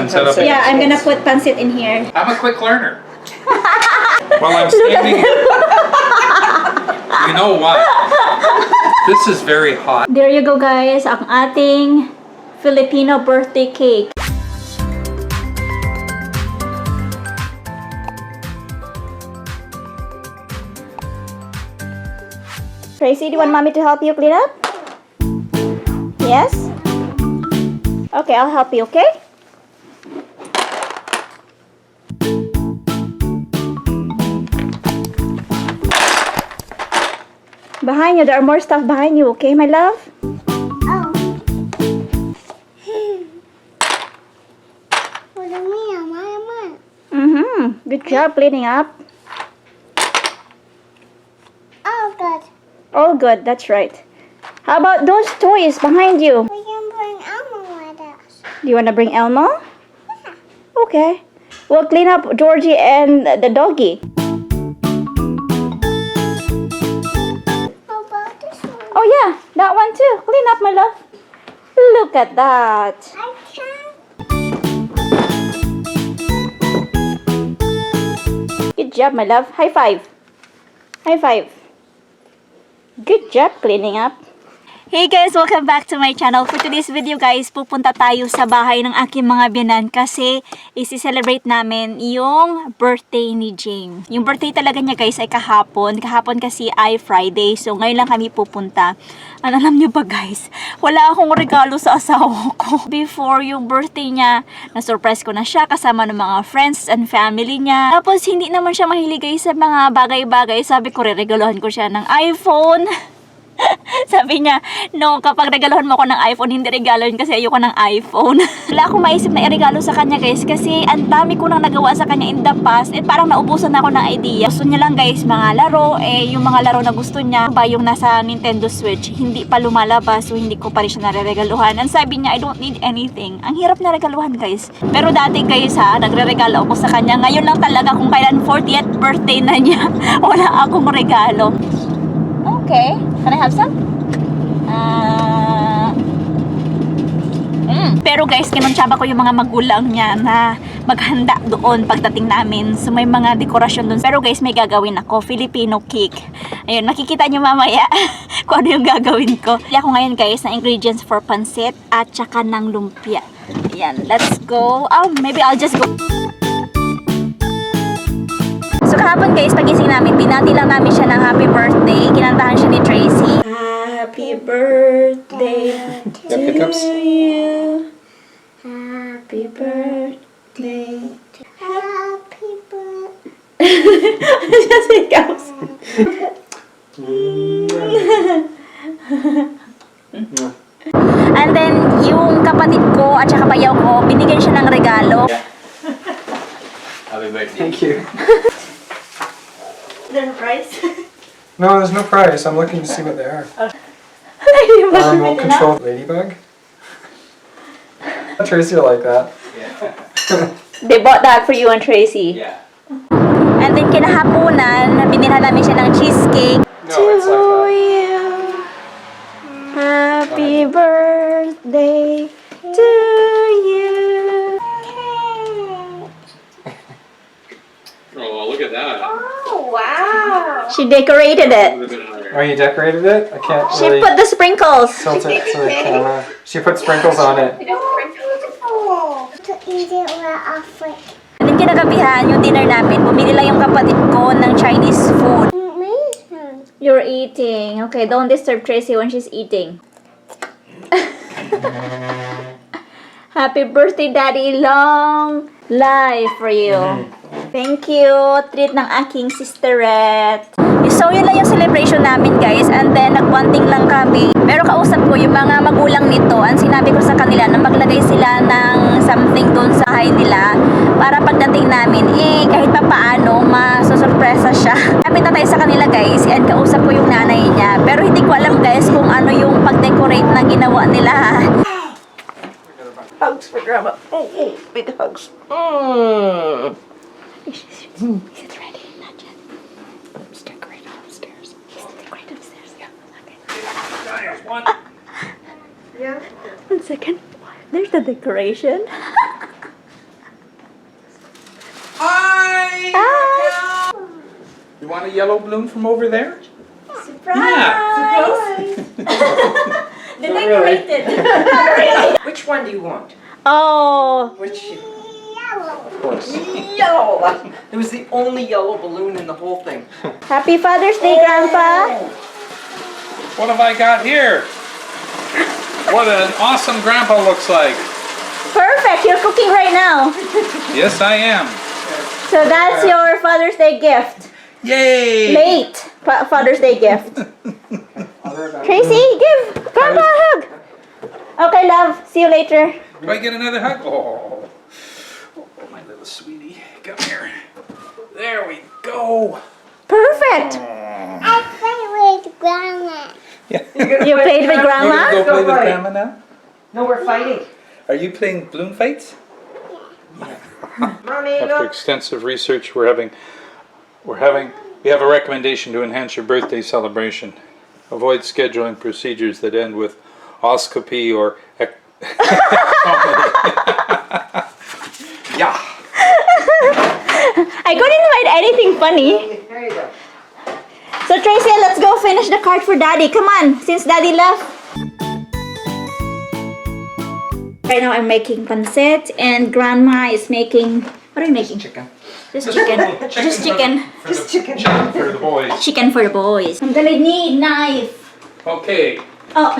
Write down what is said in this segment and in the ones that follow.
and set up. Yeah, I'm gonna put pancit in here. I'm a quick learner. While I'm standing here, you know what? This is very hot. There you go guys, ang ating Filipino birthday cake. Tracy, do you want mommy to help you clean up? Yes? Okay, I'll help you, okay? Behind you, there are more stuff behind you, okay, my love? Oh. Good job cleaning up. Oh, good. All good, that's right. How about those toys behind you? We can bring Elmo with us. Do you want to bring Elmo? Yeah. Okay. We'll clean up Georgie and the doggy. How about this one? Oh yeah, that one too. Clean up, my love. Look at that. I can. Good job, my love. High five. High five. Good job cleaning up. Hey guys! Welcome back to my channel. For today's video guys, pupunta tayo sa bahay ng aking mga biyanan kasi isi-celebrate namin yung birthday ni Jane. Yung birthday talaga niya guys ay kahapon. Kahapon kasi ay Friday. So ngayon lang kami pupunta. Ano, alam niyo ba guys? Wala akong regalo sa asawa ko. Before yung birthday niya, na-surprise ko na siya kasama ng mga friends and family niya. Tapos hindi naman siya mahilig guys sa mga bagay-bagay. Sabi ko, re-regalohan ko siya ng iPhone. Sabi niya, no, kapag regaluhan mo ako ng iPhone, hindi regalon kasi ayoko ng iPhone. Wala akong maisip na i-regalo sa kanya guys kasi ang dami ko nang nagawa sa kanya in the past. Parang naubusan na ako ng idea. Gusto niya lang guys mga laro, yung mga laro na gusto niya ba yung nasa Nintendo Switch, hindi pa lumalabas, so hindi ko pa rin siya nare-regaluhan. Ang sabi niya, I don't need anything. Ang hirap na regaluhan guys. Pero dati guys nagre-regalo ako sa kanya. Ngayon lang talaga kung kailan 40th birthday na niya, wala akong regalo. Okay, can I have some? Pero guys, kinuntsaba ko yung mga magulang niya na maghanda doon pagdating namin. So may mga dekorasyon doon. Pero guys, may gagawin ako, Filipino cake. Ayun, makikita nyo mamaya kung ano yung gagawin ko. Pili ako ngayon guys ng ingredients for pancit at saka ng lumpia. Ayan, let's go. Oh, maybe I'll just go. So kahapon guys, pagising namin, binati lang namin siya ng happy birthday. Kinantahan siya ni Tracy. Happy birthday to you. Happy birthday. Happy birthday. Just hiccups. And then, yung kapatid ko at saka bayaw ko, binigyan siya ng regalo. Happy birthday. Thank you. Is there a prize? No, there's no prize. I'm looking to see what they are. Remote control ladybug. Tracy will like that. Yeah. They bought that for you and Tracy. Yeah. And then kinahaponan, binilhan namin siya ng cheesecake. No, it's like that. You. Happy birthday to you. Oh, look at that. Oh, wow. She decorated it. Oh, you decorated it? I can't She really put the sprinkles. tilt it to the camera. She put sprinkles on it. Beautiful. To eat it with a flick. And then kinagabihan, yung dinner namin, bumili lang yung kapatid ko ng Chinese food. Amazing. You're eating. Okay, don't disturb Tracy when she's eating. Happy birthday, Daddy. Long life for you. Thank you. Treat ng aking sisterette. So, yun lang yung celebration namin, guys. And then, nagbonding lang kami. Pero kausap ko yung mga magulang nito. Ang sinabi ko sa kanila na maglagay sila ng something doon sa bahay nila. Para pagdating namin, kahit pa paano, masusurpresa siya. Kapit na tayo sa kanila, guys. And kausap ko yung nanay niya. Pero hindi ko alam, guys, kung ano yung pag-decorate na ginawa nila. Hugs for Grandma. Oh, big hugs. Is it ready? Not yet. It's decorated upstairs. It's decorated upstairs. Yeah. Okay. There's one. Yeah. 1 second. There's the decoration. yellow balloon from over there? Surprise! The decorated. Which one do you want? Oh, Which? Yellow. Of course. Yellow! It was the only yellow balloon in the whole thing. Happy Father's Day, Grandpa. What have I got here? What an awesome grandpa looks like. Perfect. You're cooking right now. Yes, I am. So that's your Father's Day gift. Yay! Late Father's Day gift. Tracy, give Grandpa a hug. Okay, love. See you later. Do I get another hug? Oh, my little sweetie. Come here. There we go. Perfect. I play with Grandma. You played with Grandma? Go play with Right. Grandma now? No, we're fighting. Are you playing balloon fights? Mommy, After look. extensive research, we have a recommendation to enhance your birthday celebration. Avoid scheduling procedures that end with oscopy or yeah. I couldn't find anything funny. There you go. So Tracy, let's go finish the card for Daddy. Come on, since Daddy left. Right now I'm making pancit and Grandma is making... What are you making? Chicken. Just chicken. Just chicken. Just chicken. Chicken for the boys. Chicken for the boys. I'm gonna need knife. Okay. Oh.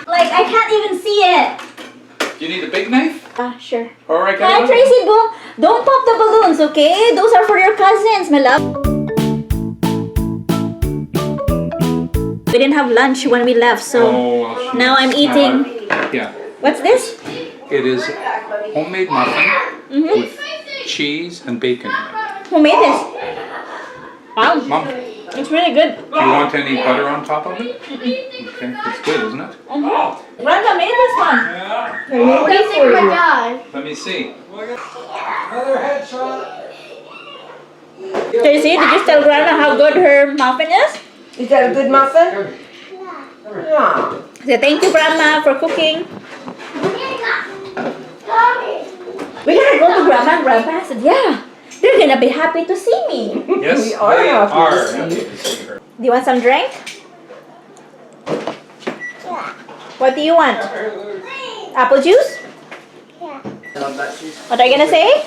Like I can't even see it. Do you need a big knife? Sure. Or I Hi got Tracy, boom. Don't pop the balloons, okay? Those are for your cousins, my love. We didn't have lunch when we left, so Oh, now I'm eating. yeah. What's this? It is homemade muffin with cheese and bacon in it. Who made this? Wow, Mom, it's really good. do you want any butter on top of it? Okay, it's good, isn't it? Grandma made this one. Waiting for John. Let me see. Another headshot. Tracy, did you tell Grandma how good her muffin is? Is that a good muffin? Yeah. So thank you, Grandma, for cooking. We're gonna go to Grandma and Grandpa. I said, yeah, they're gonna be happy to see me. Yes, We are they happy to are see happy you. to see her. Do you want some drink? What do you want? Apple juice? What are you gonna say?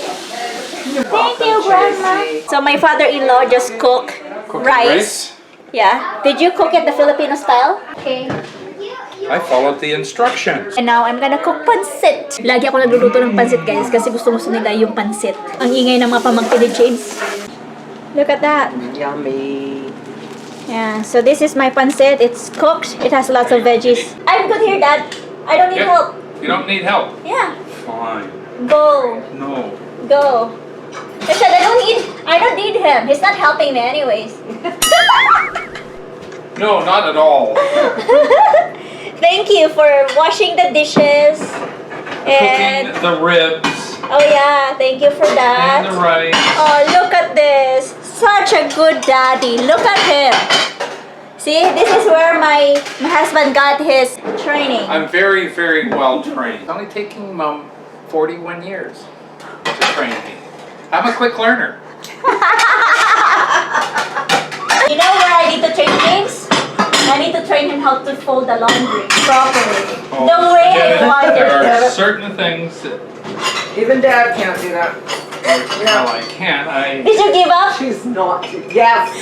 Thank you, Grandma. So my father-in-law just cooked rice. Yeah. Did you cook it the Filipino style? Okay. I followed the instructions. And now I'm gonna cook pancit. Lagi ako nagluluto ng pancit, guys, kasi gusto nila yung pancit. Ang ingay ng mga pamangkin ni James. Look at that. Yummy. Yeah, so this is my pancit. It's cooked. It has lots of veggies. I'm good here, Dad. I don't need Yeah. help. You don't need help. Yeah. Fine. Go. No. Go. I said I don't need him. He's not helping me anyways. No, not at all. Thank you for washing the dishes. And Cooking the ribs oh yeah, thank you for that. and the rice. Oh, look at this. Such a good daddy. Look at him. See, this is where my husband got his training. I'm very, very well trained. It's only taking Mom 41 years to train me. I'm a quick learner. You know where I need to train James? I need to train him how to fold the laundry properly. The way I want There are it. certain things that, Even Dad can't do that. well, I can't. Did you give up? She's not. Yes.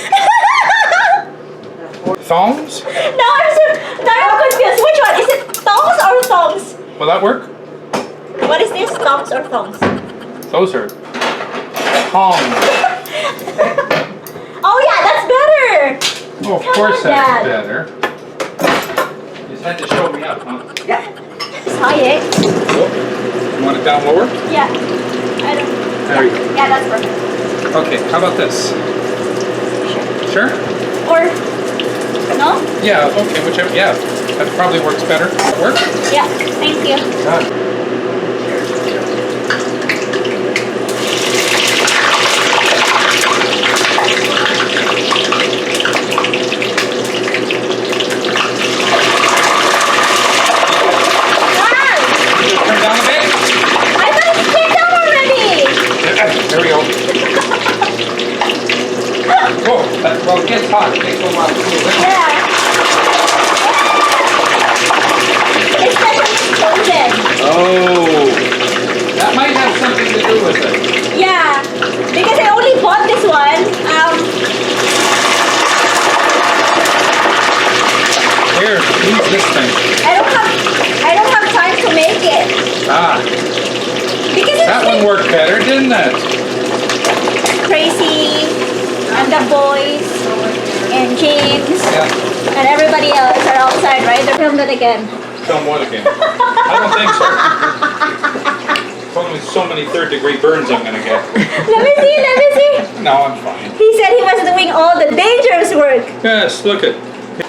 Thongs? No, I'm confused. Which one? Is it thongs or thongs? Will that work? What is this? Thongs or thongs? Those are tongs. Oh yeah, that's better. Oh, of Come course on, that's Dad. better. You just had to show me up, huh? Yeah. Sorry. You want it down lower? Yeah. I don't. There you go. Yeah, that's perfect. Okay, how about this? Sure? Or no? Yeah, okay, whichever. Yeah, that probably works better. Work? Yeah. Thank you. Done. Turn down a bit. I thought it came down already. There we go. gets hot, it takes a while to cool down. Yeah. It's like frozen. Oh, that might have something to do with it. Yeah, because I only bought this one. Here, use this thing. I don't have time to make it Ah, because it's that one worked better, didn't it? Tracy and the boys and James Yeah. and everybody else are outside, right? They're filming it again. Film what again? I don't think so. It's only so many third-degree burns I'm gonna get. Let me see. No, I'm fine. He said he was doing all the dangerous work. Yes, look it.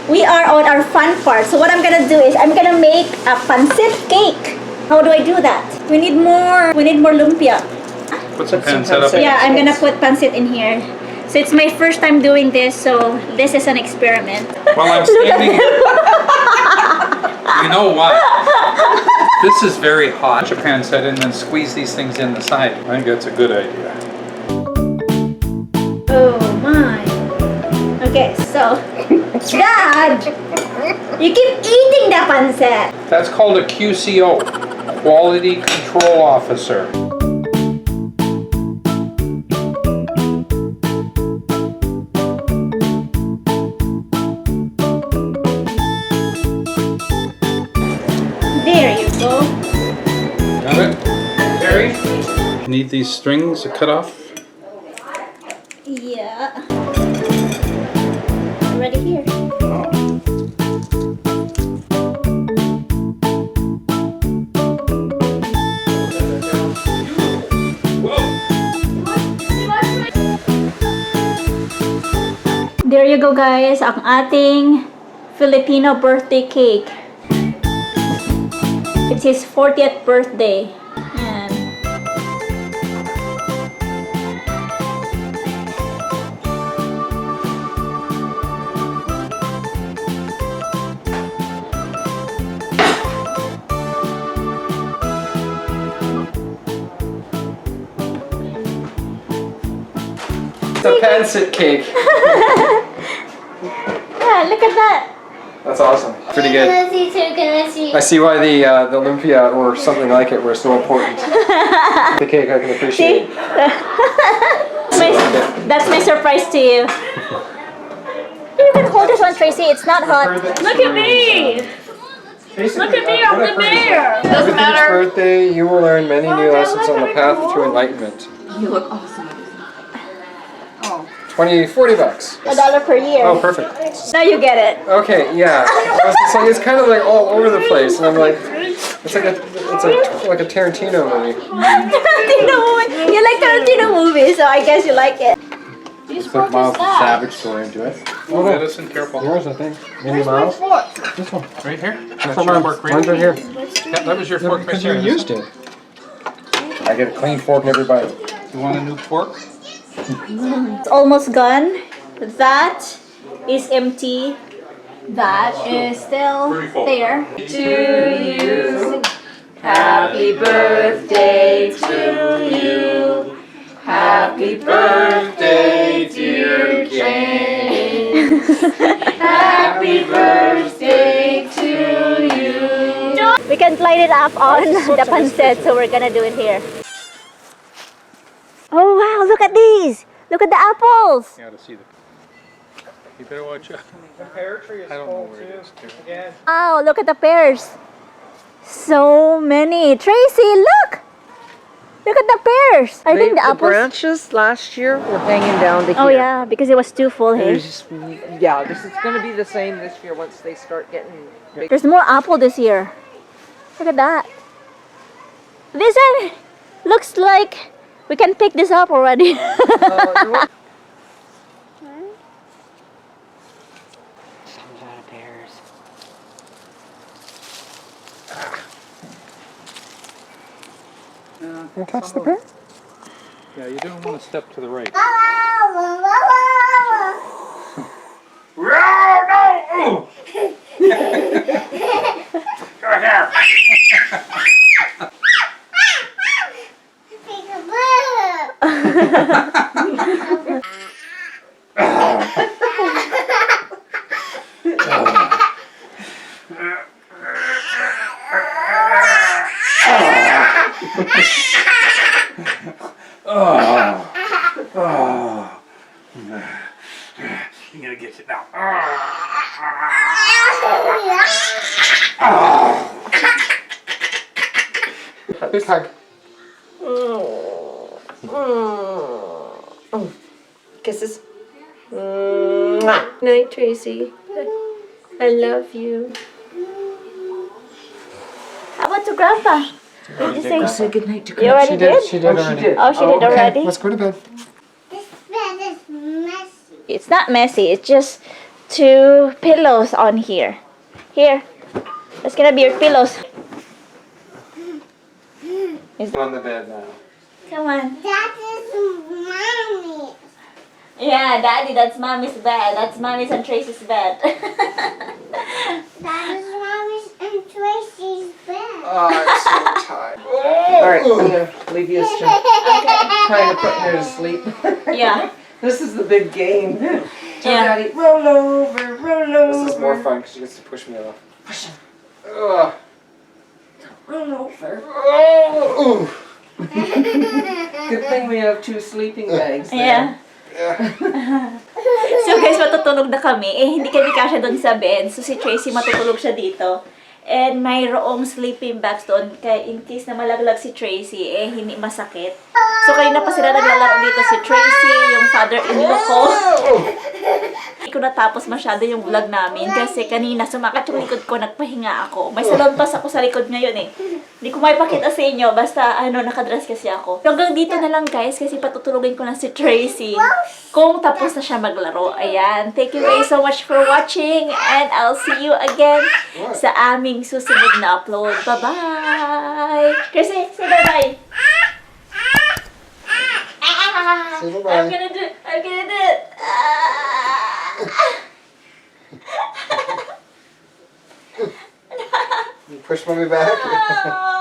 We are on our fun part. So what I'm gonna do is I'm gonna make a pancit cake. How do I do that? We need more lumpia. Put some pan set up. Yeah, I'm gonna put pancit in here. So it's my first time doing this, so this is an experiment. While I'm standing here, you know what? This is very hot. Put your pan set in and squeeze these things in the side. I think that's a good idea. Oh my. Okay, so Dad, you keep eating the pancit. That's called a QCO, Quality Control Officer. There you go. Got it? Harry? Need these strings to cut off? Yeah. Already here. There you go guys, ang ating Filipino birthday cake. It's his 40th birthday. And It's a pancit cake. yeah, look at that. That's awesome. Pretty good. Can I see? I see why the lumpia or something like it were so important. The cake I can appreciate. That's my surprise to you. You can hold this one, Tracy. It's not hot. Look at me! Look at me, I'm the mayor! Doesn't Doesn't matter. birthday, you will learn many new lessons on the path to enlightenment. You look awesome. 40 bucks. $1 per year. Oh, perfect. Now you get it. Okay, yeah. It's kind of like all over the place, and I'm like, it's like a Tarantino movie. Tarantino movie. You like Tarantino movies, so I guess you like it. Put Miles the Savage story into it. Oh, listen careful. Yours, I think. Maybe Miles? This one. Right here? That's your fork, right? Mine's right here. Yeah, that was your fork right Because there. you used it. I get a clean fork in every bite. You want a new fork? It's almost gone. That is empty. That is still Pretty full. there. To you, happy birthday to you. Happy birthday, dear Jane. Happy birthday to you. We can light it up on the pancit, so we're gonna do it here. Oh wow, look at these! Look at the apples! Yeah, to see the. You better watch out. The pear tree is I don't know full where it is, too. Again. Wow, look at the pears! So many! Tracy, look! Look at the pears! I think the apples... branches last year were hanging down to here. Oh yeah, because it was too full, It hey? was just, yeah, this is going to be the same this year once they start getting big. There's more apple this year. Look at that. This one looks like we can pick this up already. You want- Some lot of pears. You touch the pear? Yeah, you don't want to step to the right. No! Go here! I'm gonna get it now. Big hug. Kisses. Night, Tracy. I love you. How about to Grandpa? Did you say? Say goodnight to You already did? She did already. Oh, she did already? Let's go to bed. This bed is messy. It's not messy. It's just 2 pillows on here. Here. That's gonna be your pillows. On the bed now. Come on. That is mommy. Yeah, Daddy, that's Mommy's bed. That's Mommy's and Tracy's bed. That is mommy's and Tracy's bed. Oh, I'm so tired. Alright, I'm gonna leave you trying to put her to sleep. Yeah. This is the big game. Tell Yeah. Daddy, roll over, roll over. This is more fun because she gets to push me off. Ugh. Roll over. Oh, Good thing we have 2 sleeping bags there. Yeah. So guys, matutulog na kami. Eh, hindi kami kasya doon sa bed. So si Tracy matutulog siya dito. And mayroong sleeping bags doon. Kaya in case na malaglag si Tracy, eh, hindi masakit. So kanina pa sila naglalaro dito si Tracy, yung father-in-law ko. Hindi ko natapos masyado yung vlog namin kasi kanina sumakat yung likod ko, nagpahinga ako. May salonpas ako sa likod ngayon eh. Hindi ko maipakita sa inyo, basta nakadress kasi ako. Hanggang dito na lang guys kasi patutulogin ko na si Tracy kung tapos na siya maglaro. Ayan. Thank you guys so much for watching and I'll see you again sa aming susunod na upload. Bye-bye! Tracy, say bye-bye! say bye-bye. I'm gonna do it! You push mommy back. Ah.